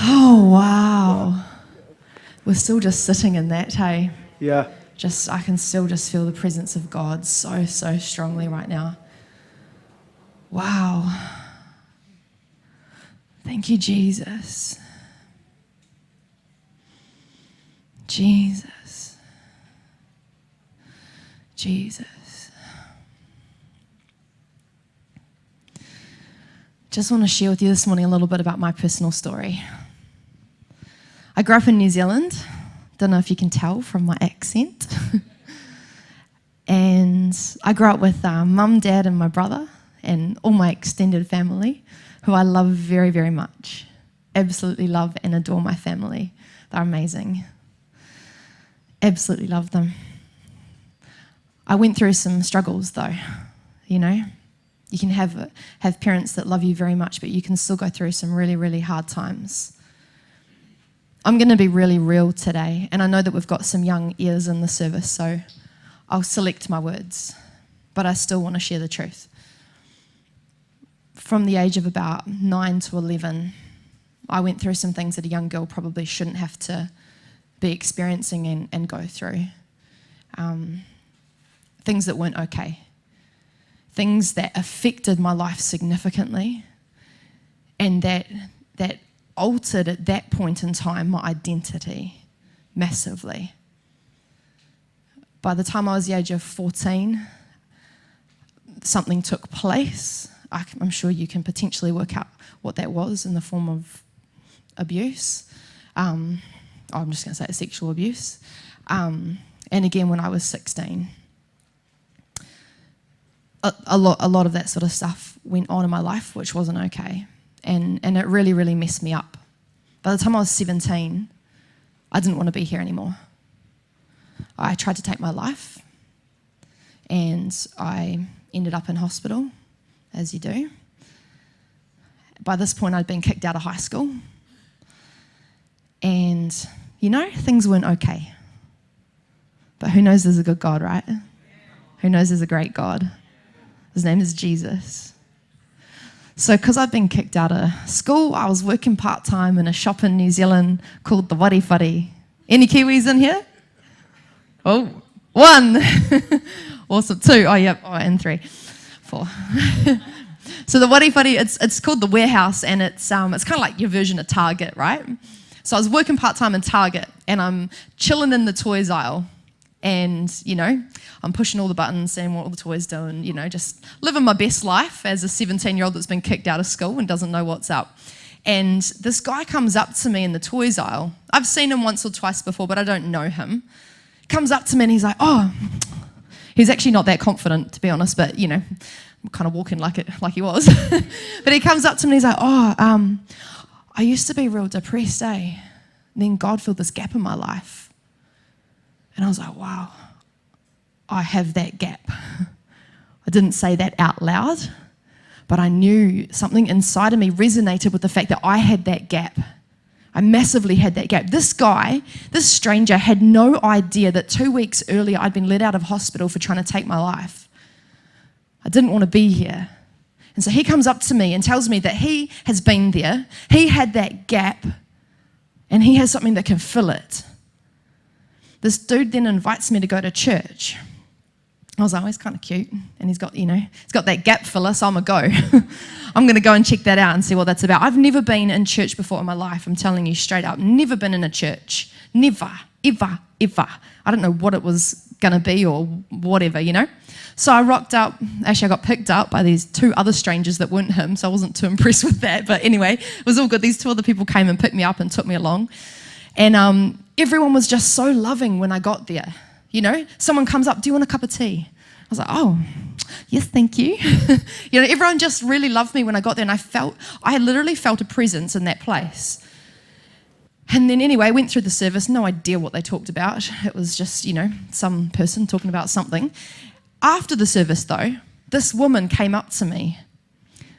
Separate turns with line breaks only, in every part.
Oh, wow. We're still just sitting in that, hey?
Yeah.
I can still just feel the presence of God so strongly right now. Wow. Thank you, Jesus. Jesus. Just want to share with you this morning a little bit about my personal story. I grew up in New Zealand. Don't know if you can tell from my accent. And I grew up with mum, dad, and my brother, and all my extended family, who I love very, very much. Absolutely love and adore my family. They're amazing. Absolutely love them. I went through some struggles though, you know. You can have parents that love you very much, but you can still go through some really, really hard times. I'm going to be really real today, and I know that we've got some young ears in the service, so I'll select my words, but I still want to share the truth. From the age of about 9 to 11, I went through some things that a young girl probably shouldn't have to be experiencing and go through. Things that weren't okay. Things that affected my life significantly, and that altered at that point in time my identity massively. By the time I was the age of 14, something took place. I'm sure you can potentially work out what that was in the form of abuse. I'm just going to say sexual abuse. And again, when I was 16. A lot of that sort of stuff went on in my life, which wasn't okay. And it really, really messed me up. By the time I was 17, I didn't want to be here anymore. I tried to take my life, and I ended up in hospital, as you do. By this point, I'd been kicked out of high school. And, you know, things weren't okay. But who knows there's a good God, right? Who knows there's a great God? His name is Jesus. So because I'd been kicked out of school, I was working part-time in a shop in New Zealand called the Wari Whare. Any Kiwis in here? Oh, 1. Awesome. 2. Oh, yep. Oh, and 3. 4. So the Wari Whare, it's called the warehouse, and it's kind of like your version of Target, right? So I was working part-time in Target, and I'm chilling in the toys aisle. And, you know, I'm pushing all the buttons, seeing what all the toys do, and, you know, just living my best life as a 17-year-old that's been kicked out of school and doesn't know what's up. And this guy comes up to me in the toys aisle. I've seen him once or twice before, but I don't know him. Comes up to me and he's like, oh, he's actually not that confident, to be honest, but, you know, I'm kind of walking like he was. But he comes up to me and he's like, oh, I used to be real depressed, eh? And then God filled this gap in my life. And I was like, wow, I have that gap. I didn't say that out loud, but I knew something inside of me resonated with the fact that I had that gap. I massively had that gap. This guy, this stranger, had no idea that 2 weeks earlier I'd been let out of hospital for trying to take my life. I didn't want to be here. And so he comes up to me and tells me that he has been there, he had that gap, and he has something that can fill it. This dude then invites me to go to church. I was like, oh, he's kind of cute. And he's got that gap filler, so I'm going to go. I'm going to go and check that out and see what that's about. I've never been in church before in my life, I'm telling you straight up. Never been in a church. Never, ever, ever. I don't know what it was going to be or whatever, you know. So I rocked up. Actually, I got picked up by these 2 other strangers that weren't him, so I wasn't too impressed with that. But anyway, it was all good. These 2 other people came and picked me up and took me along. And everyone was just so loving when I got there. You know, someone comes up, do you want a cup of tea? I was like, oh, yes, thank you. You know, everyone just really loved me when I got there, and I literally felt a presence in that place. And then anyway, I went through the service, no idea what they talked about. It was just, you know, some person talking about something. After the service though, this woman came up to me.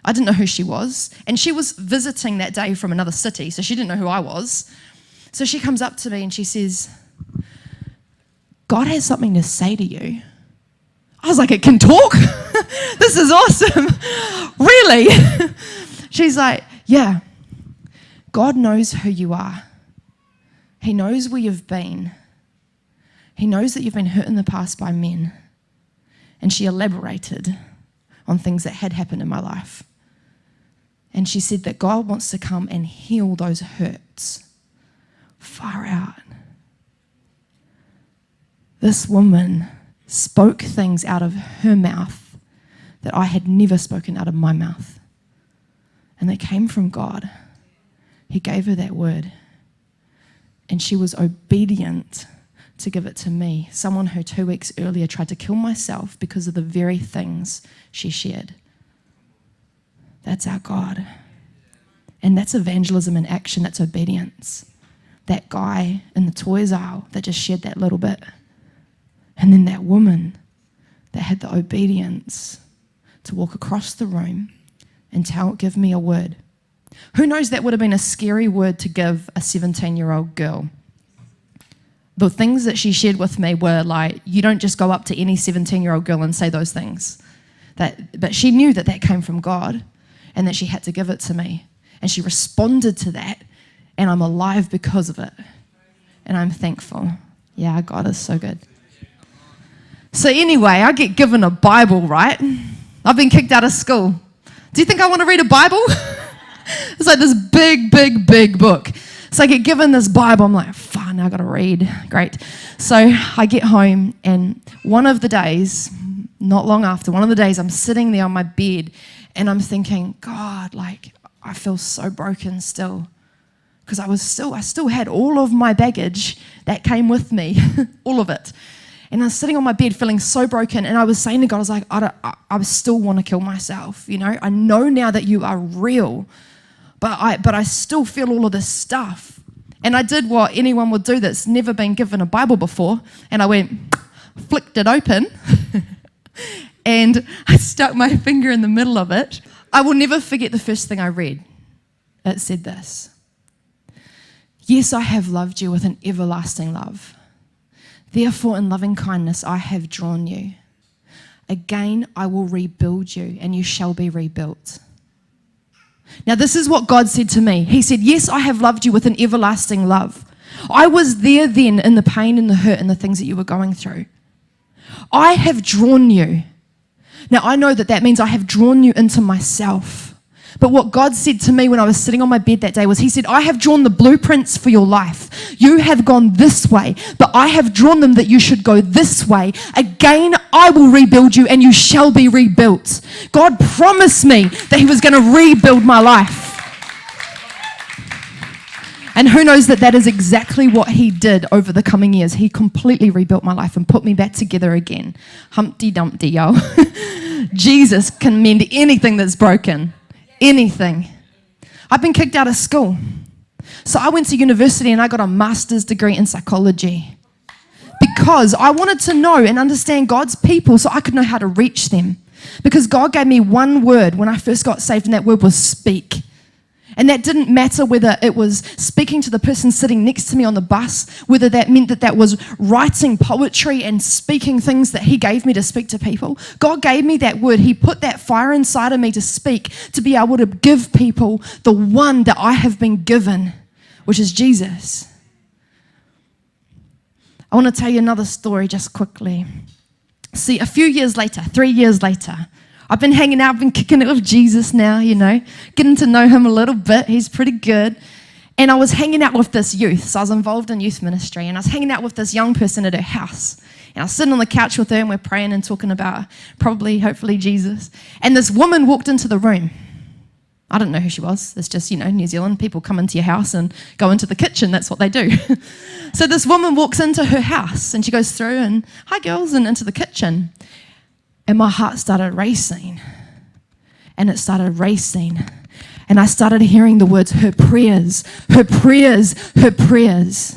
I didn't know who she was, and she was visiting that day from another city, so she didn't know who I was. So she comes up to me and she says, God has something to say to you. I was like, it can talk? This is awesome. Really? She's like, yeah. God knows who you are. He knows where you've been. He knows that you've been hurt in the past by men. And she elaborated on things that had happened in my life. And she said that God wants to come and heal those hurts. Far out. This woman spoke things out of her mouth that I had never spoken out of my mouth. And they came from God. He gave her that word. And she was obedient to give it to me, someone who 2 weeks earlier tried to kill myself because of the very things she shared. That's our God. And that's evangelism in action. That's obedience. That guy in the toys aisle that just shared that little bit. And then that woman that had the obedience to walk across the room and give me a word. Who knows, that would have been a scary word to give a 17-year-old girl. The things that she shared with me were like, you don't just go up to any 17-year-old girl and say those things. But she knew that that came from God and that she had to give it to me. And she responded to that, and I'm alive because of it. And I'm thankful. Yeah, God is so good. So anyway, I get given a Bible, right? I've been kicked out of school. Do you think I want to read a Bible? It's like this big, big, big book. So I get given this Bible. I'm like, fine, I got to read. Great. So I get home, and one of the days, not long after, one of the days I'm sitting there on my bed, and I'm thinking, God, like, I feel so broken still. Because I still had all of my baggage that came with me, all of it. And I was sitting on my bed feeling so broken, and I was saying to God, I was like, I still want to kill myself, you know? I know now that you are real, but I still feel all of this stuff. And I did what anyone would do that's never been given a Bible before, and I flicked it open, and I stuck my finger in the middle of it. I will never forget the first thing I read. It said this: yes, I have loved you with an everlasting love. Therefore, in loving kindness, I have drawn you. Again, I will rebuild you, and you shall be rebuilt. Now, this is what God said to me. He said, yes, I have loved you with an everlasting love. I was there then in the pain and the hurt and the things that you were going through. I have drawn you. Now, I know that means I have drawn you into myself. But what God said to me when I was sitting on my bed that day was, he said, I have drawn the blueprints for your life. You have gone this way, but I have drawn them that you should go this way. Again, I will rebuild you, and you shall be rebuilt. God promised me that he was going to rebuild my life. And who knows that is exactly what he did over the coming years. He completely rebuilt my life and put me back together again. Humpty Dumpty, yo. Jesus can mend anything that's broken. Anything. I've been kicked out of school. So I went to university and I got a master's degree in psychology because I wanted to know and understand God's people so I could know how to reach them. Because God gave me one word when I first got saved, and that word was speak. And that didn't matter whether it was speaking to the person sitting next to me on the bus, whether that meant that was writing poetry and speaking things that he gave me to speak to people. God gave me that word. He put that fire inside of me to speak, to be able to give people the one that I have been given, which is Jesus. I want to tell you another story just quickly. See, a few years later, 3 years later, I've been hanging out, I've been kicking it with Jesus now, you know, getting to know him a little bit. He's pretty good. And I was hanging out with this youth. So I was involved in youth ministry, and I was hanging out with this young person at her house. And I was sitting on the couch with her, and we're praying and talking about hopefully Jesus. And this woman walked into the room. I didn't know who she was. It's just, you know, New Zealand, people come into your house and go into the kitchen. That's what they do. So this woman walks into her house, and she goes through and, hi girls, and into the kitchen. And my heart started racing, and it started racing. And I started hearing the words, her prayers, her prayers, her prayers.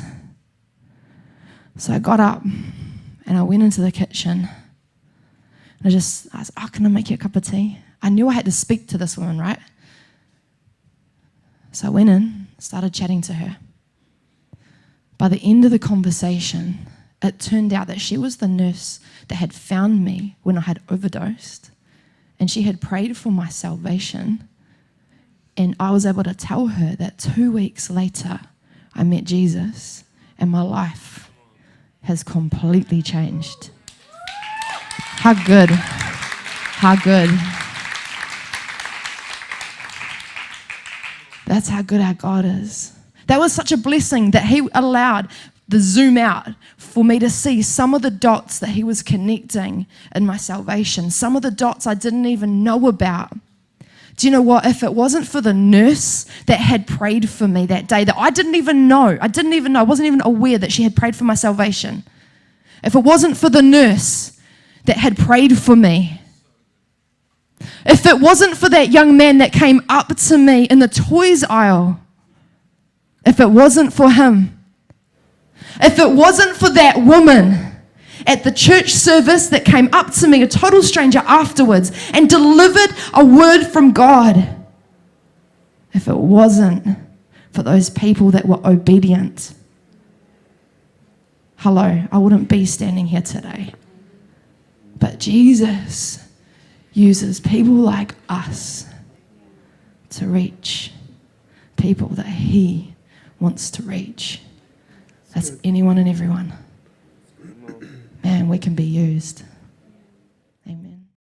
So I got up and I went into the kitchen. And I was, oh, can I make you a cup of tea? I knew I had to speak to this woman, right? So I went in, started chatting to her. By the end of the conversation, it turned out that she was the nurse that had found me when I had overdosed, and she had prayed for my salvation, And I was able to tell her that 2 weeks later, I met Jesus and my life has completely changed. How good. How good. That's how good our God is. That was such a blessing that he allowed the zoom out for me to see some of the dots that he was connecting in my salvation, some of the dots I didn't even know about. Do you know what? If it wasn't for the nurse that had prayed for me that day, that I didn't even know, I wasn't even aware that she had prayed for my salvation. If it wasn't for the nurse that had prayed for me, if it wasn't for that young man that came up to me in the toys aisle, if it wasn't for him, if it wasn't for that woman at the church service that came up to me, a total stranger afterwards, and delivered a word from God, if it wasn't for those people that were obedient, hello, I wouldn't be standing here today. But Jesus uses people like us to reach people that he wants to reach. That's anyone and everyone. Man, we can be used.